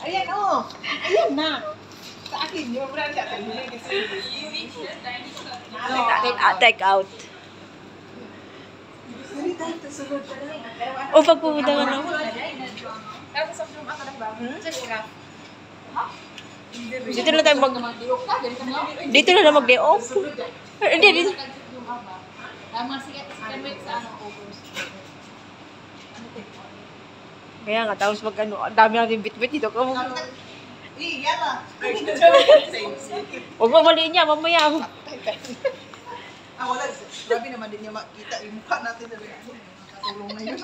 Ayan, oh. Ayan na. Sa akin, yung brand ka. Take out. O, pagpupunta ka na. Dito na tayo Dito na lang mag-day off. Hindi, dito. Kaya nga, tapos pag ano, ang dami natin bit-bit dito. Yala. Huwag mamaliin niya, mamaya. Wala. Grabe naman din niya makita. Yung mukha natin na rin. Katulong na yun.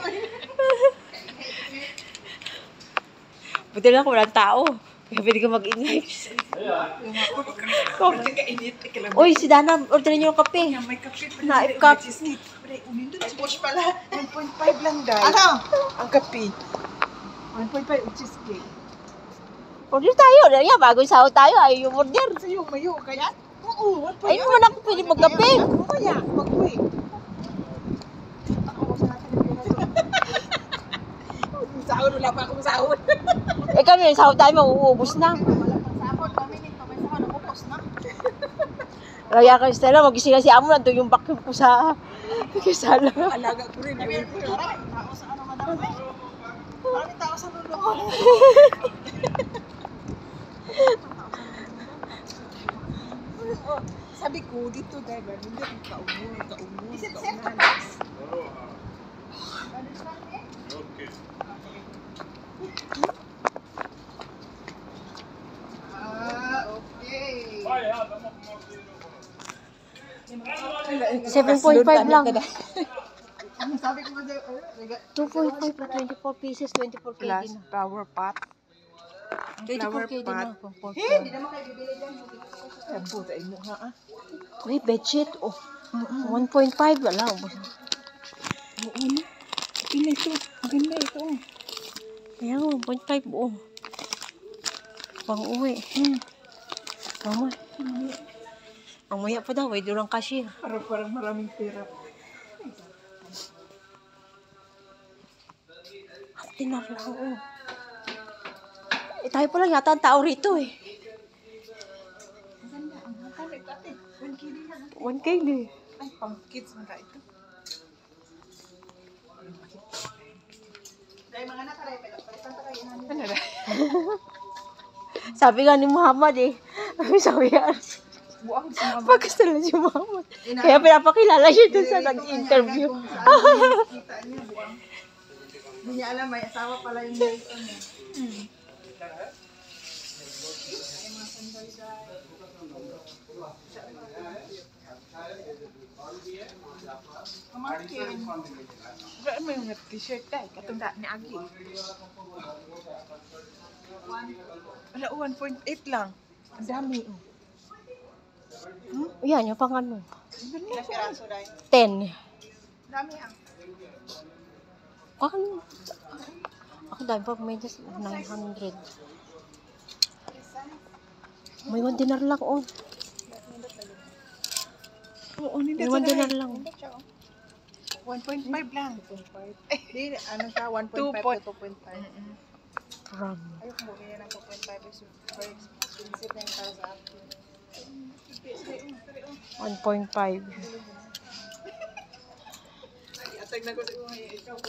Buti lang kung walang tao. Kaya pwede ka mag-ingay. Uy, si Dana, order niyo yung kape. May kape pa. Naip cup. Umindun si Bosch pala. 1.5 lang dahil. Ano? Ang kape. 1.5 yung cheesecake. Order tayo. Yan, bago sahod tayo. Ay, yung order. Sa'yo, mayo. Kaya? Oo, 1.5. Ay, naman ako pwede magkape. Kaya, mag-uwi. Sahod, wala pa akong sahod. Eh kami, sahod tayo, mauubos na. Wala pang sahod, kami nito. May sahod, nakupos na. Kaya kay Stella, magising na si Amo, nandun yung vacuum ko sa kasala. Alaga ko rin. Kami, tao sa ano, madami. Maraming tao sa lulo ko. Sabi ko, dito dahil hindi ako kauno. Kaunan. Okay. Okay. 7.5 lang. Ano sabi ko ba 2.5 pa, 24 pieces, 24 KD plus na. flower pot. 24 KD na. Hindi naman kayo bibili dyan. Ang puta mo ha. Uy, bedsheet. Oh. 1.5, wala. Ubus na. Oo na. Pila ito. Maganda ito. Kaya nga, 1.5 oh. Pang uwi. Mama. Mamaya pa daw, ay durang cashier. Parang maraming pera. Tinar lang oh. Eh, tayo pa lang yata ang tao rito eh. Maganda. Ang hangkan ito ate. 1 kg na. 1K eh. Ay, pang kids na ito. Dahil mga nakarepel. Palitan tayo namin. Ano na? Sabi nga ni Muhammad eh. Sabi nga. Buang si mama. Pagkasal na si Muhammad. Kaya pinapakilala siya dun sa nag-interview. Kita niya buang. Hindi niya alam, may asawa pala yung nilito niya. Mamakin. Wala mo yung t-shirt tayo, katunda ni Agi. Wala, 1.8 lang. Ang dami. Yan, yung pang ano. Ilang piraso dahil? 10. Dami ang. Ako dahil pag may just 900. May 1 dinar lang oh. Oo, hindi May 1 dinar lang. 1.5 lang. 1.5. Di, ano siya, 1.5 to 2.5. Grabe. Ayoko mo, ganyan ng 2.5 is very expensive na yung para sa akin. 1.5. Atag na ko sa mga ikaw.